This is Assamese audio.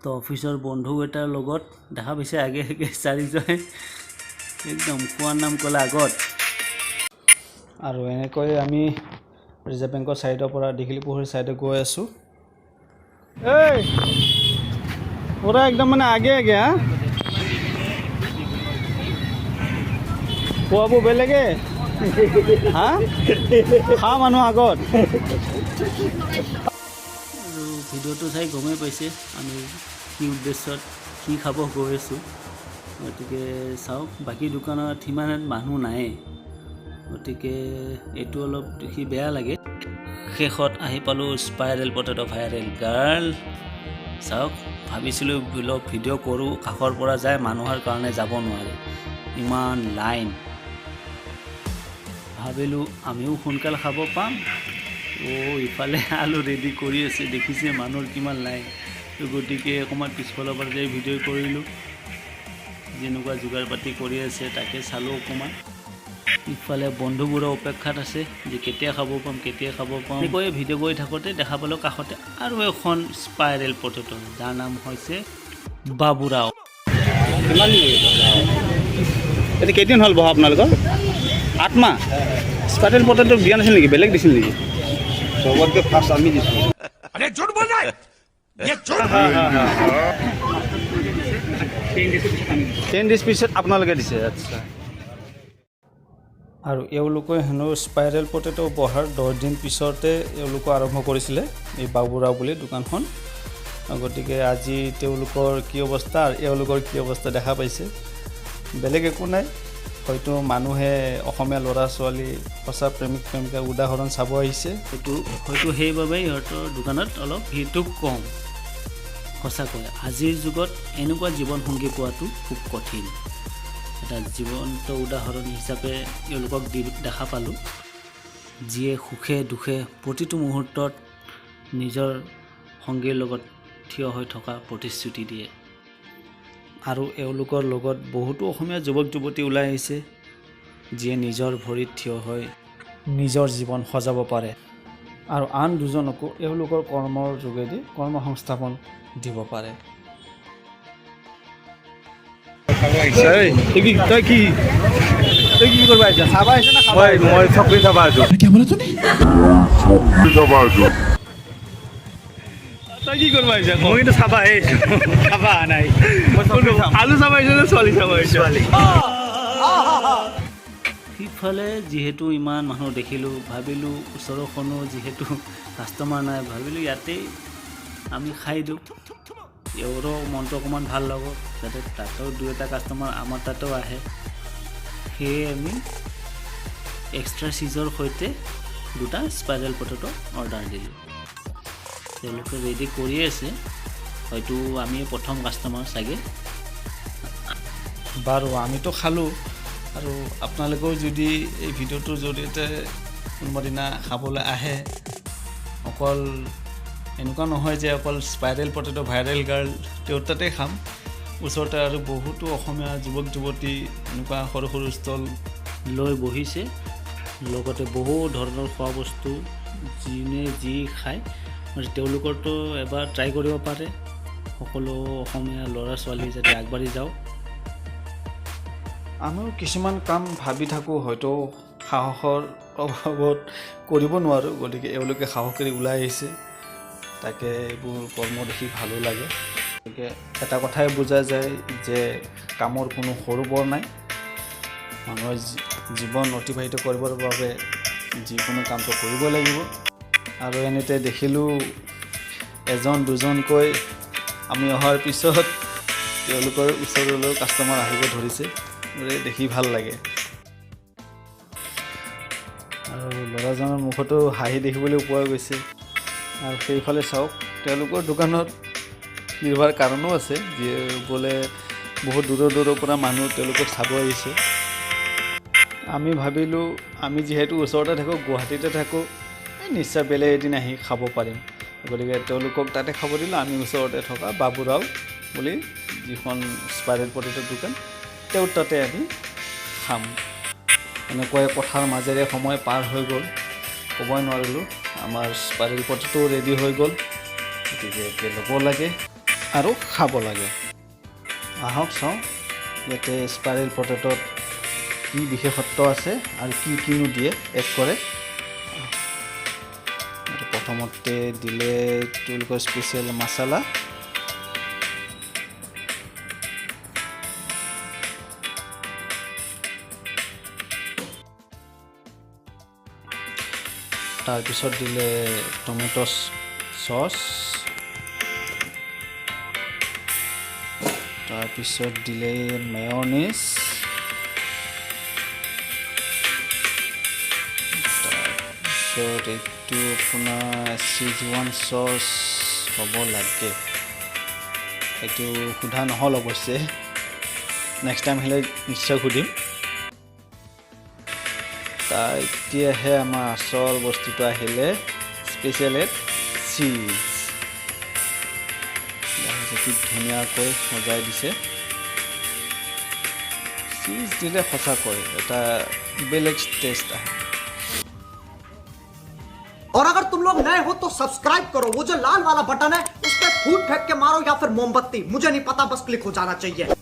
তো অফিসৰ বন্ধু এটাৰ লগত দেখা পাইছে আগে আগে চাৰিজনে একদম খোৱাৰ নাম ক'লে আগত আৰু এনেকৈ আমি ৰিজাৰ্ভ বেংকৰ সাইডৰ পৰা দীঘলীপুখুৰী সাইডে গৈ আছো এই পুৰা একদম মানে আগে আগে হা খোৱাব বেলেগে হা খা মানুহ আগত আৰু ভিডিঅ'টো চাই গমেই পাইছে আমি কি উদ্দেশ্যত কি খাব গৈ আছোঁ গতিকে চাওক বাকী দোকানত সিমান মানুহ নাই গতিকে এইটো অলপ দেখি বেয়া লাগে শেষত আহি পালোঁ স্পাইৰেল পটেটো ভাইৰেল গাৰ্ল চাওক ভাবিছিলোঁ অলপ ভিডিঅ' কৰোঁ কাষৰ পৰা যায় মানুহৰ কাৰণে যাব নোৱাৰে ইমান লাইন ভাবিলোঁ আমিও সোনকালে খাব পাম ইফালে আলু ৰেডি কৰি আছে দেখিছে মানুহৰ কিমান লাইন তো গতিকে অকণমান পিছফালৰ পৰা যাই ভিডিঅ' কৰিলোঁ যেনেকুৱা যোগাৰ পাতি কৰি আছে তাকে চালোঁ অকণমান ইফালে বন্ধুবোৰৰ অপেক্ষাত আছে যে কেতিয়া খাব পাম এনেকৈ ভিডিঅ' কৰি থাকোঁতে দেখা পালোঁ কাষতে আৰু এখন স্পাইৰেল পটেটো যাৰ নাম হৈছে বাবুৰাও কিমান এতিয়া কেইদিন হ'ল বহা আপোনালোকৰ 8 মাহ স্পাইৰেল পটেটো দিয়া নাছিল নেকি বেলেগ দিছিল নেকি सबसे फास्ट आमी दिसो अरे झूठ बोल रहा है ये झूठ 10 days পিছত আপোনালোকে দিছে আচ্ছা আৰু এওঁলোকে হেনো স্পাইৰেল পটেটো বহাৰ 10 দিন পিছতে এওঁলোকে আৰম্ভ কৰিছিলে এই বাবুৰাও বুলি দোকানখন গতিকে আজি তেওঁলোকৰ কি অৱস্থা আৰু এওঁলোকৰ কি অৱস্থা দেখা পাইছে বেলেগ একো নাই হয়তো মানুহে অসমীয়া ল'ৰা ছোৱালী সঁচা প্ৰেমিক প্ৰেমিকাৰ উদাহৰণ চাব আহিছে এইটো হয়তো সেইবাবেই সিহঁতৰ দোকানত অলপ ভিৰটো কম সঁচাকৈ আজিৰ যুগত এনেকুৱা জীৱনসংগী পোৱাটো খুব কঠিন এটা জীৱন্ত উদাহৰণ হিচাপে এওঁলোকক দেখা পালোঁ যিয়ে সুখে দুখে প্ৰতিটো মুহূৰ্তত নিজৰ সংগীৰ লগত থিয় হৈ থকা প্ৰতিশ্ৰুতি দিয়ে আৰু এওঁলোকৰ লগত বহুতো অসমীয়া যুৱক যুৱতী ওলাই আহিছে যিয়ে নিজৰ ভৰিত থিয় হৈ নিজৰ জীৱন সজাব পাৰে আৰু আন দুজনকো এওঁলোকৰ কৰ্মৰ যোগেদি কৰ্মসংস্থাপন দিব পাৰে তই কি কৰিব আহিছ চাব আহিছ না মই চকৰি চাবা আছো क्या बोला तूने তই কি কৰিব আহিছ মই কিন্তু চাবা আহিছোঁ চাবা নাই আলু চাবা আহিছ নে ছোৱালী চাবা আহিছ সিফালে যিহেতু ইমান মানুহ দেখিলোঁ ভাবিলোঁ ওচৰখনো যিহেতু কাষ্টমাৰ নাই ভাবিলোঁ ইয়াতেই আমি খাই দিওঁ এওঁৰো মনটো অকণমান ভাল লাগক যাতে তাতেও 2-এটা কাষ্টমাৰ আমাৰ তাতেও আহে সেয়ে আমি এক্সট্ৰা চিজৰ সৈতে 2টা স্পাইৰেল পটেটো অৰ্ডাৰ দিলোঁ তেওঁলোকে ৰেডি কৰিয়ে আছে হয়তো আমি প্ৰথম কাষ্টমাৰ চাগে বাৰু আমিতো খালোঁ আৰু আপোনালোকেও যদি এই ভিডিঅ'টোৰ জৰিয়তে কোনোবা দিনা খাবলৈ আহে অকল এনেকুৱা নহয় যে অকল স্পাইৰেল পটেটো ভাইৰেল গাৰ্ল তেওঁৰ তাতে খাম ওচৰতে আৰু বহুতো অসমীয়া যুৱক যুৱতী এনেকুৱা সৰু সৰু ষ্টল লৈ বহিছে লগতে বহু ধৰণৰ খোৱা বস্তু যিনে যি খায় তেওঁলোকৰতো এবাৰ ট্ৰাই কৰিব পাৰে সকলো অসমীয়া ল'ৰা ছোৱালী যাতে আগবাঢ়ি যাওক আমিও কিছুমান কাম ভাবি থাকোঁ হয়তো সাহসৰ অভাৱত কৰিব নোৱাৰোঁ গতিকে এওঁলোকে সাহসেৰে ওলাই আহিছে তাকে এইবোৰ কৰ্ম দেখি ভালো লাগে গতিকে এটা কথাই বুজা যায় যে কামৰ কোনো সৰু বৰ নাই মানুহৰ জীৱন অতিবাহিত কৰিবৰ বাবে যিকোনো কামটো কৰিব লাগিব আৰু এনেতে দেখিলোঁ এজন দুজনকৈ আমি অহাৰ পিছত তেওঁলোকৰ ওচৰলৈ কাষ্টমাৰ আহিব ধৰিছে দেখি ভাল লাগে আৰু ল'ৰাজনৰ মুখতো হাঁহি দেখিবলৈ পোৱা গৈছে আৰু সেইফালে চাওক তেওঁলোকৰ দোকানত নিৰ্ভৰ কাৰণো আছে যিয়ে বোলে বহুত দূৰৰ পৰা মানুহ তেওঁলোকক চাব আহিছে আমি ভাবিলোঁ আমি যিহেতু ওচৰতে থাকোঁ গুৱাহাটীতে থাকোঁ নিশ্চয় বেলেগ এদিন আহি খাব পাৰিম গতিকে তেওঁলোকক তাতে খাব দিলোঁ আমি ওচৰতে থকা বাবুৰাও বুলি যিখন স্পাইৰেল পটেটো দোকান তেওঁৰ তাতে আমি খাম এনেকৈ কথাৰ মাজেৰে সময় পাৰ হৈ গ'ল ক'বই নোৱাৰিলোঁ আমাৰ স্পাইৰেল পটেটো ৰেডি হৈ গ'ল গতিকে এতিয়া ল'ব লাগে আৰু খাব লাগে আহক চাওঁ ইয়াতে স্পাইৰেল পটেটোত কি বিশেষত্ব আছে আৰু কি কিনো দিয়ে এড কৰে প্ৰথমতে দিলে তেওঁলোকৰ স্পেচিয়েল মছলা তাৰপিছত দিলে টমেটো চচ তাৰপিছত দিলে মেয়নিজ তাৰপিছত এইটো আপোনাৰ চিজৱান চচ হ'ব লাগে এইটো সোধা নহ'ল অৱশ্যে নেক্সট টাইম আহিলে নিশ্চয় সুধিম এতিয়াহে আমাৰ আচল বস্তুটো আহিলে স্পেচিয়েল এড চিজ কি ধুনীয়াকৈ সজাই দিছে চিজ দিলে সঁচাকৈ এটা বেলেগ টেষ্ট আহে और अगर तुम लोग नए हो तो सब्सक्राइब करो वो जो लाल वाला बटन है उस पर फूट फेंक के मारो या फिर मोमबत्ती मुझे नहीं पता बस क्लिक हो जाना चाहिए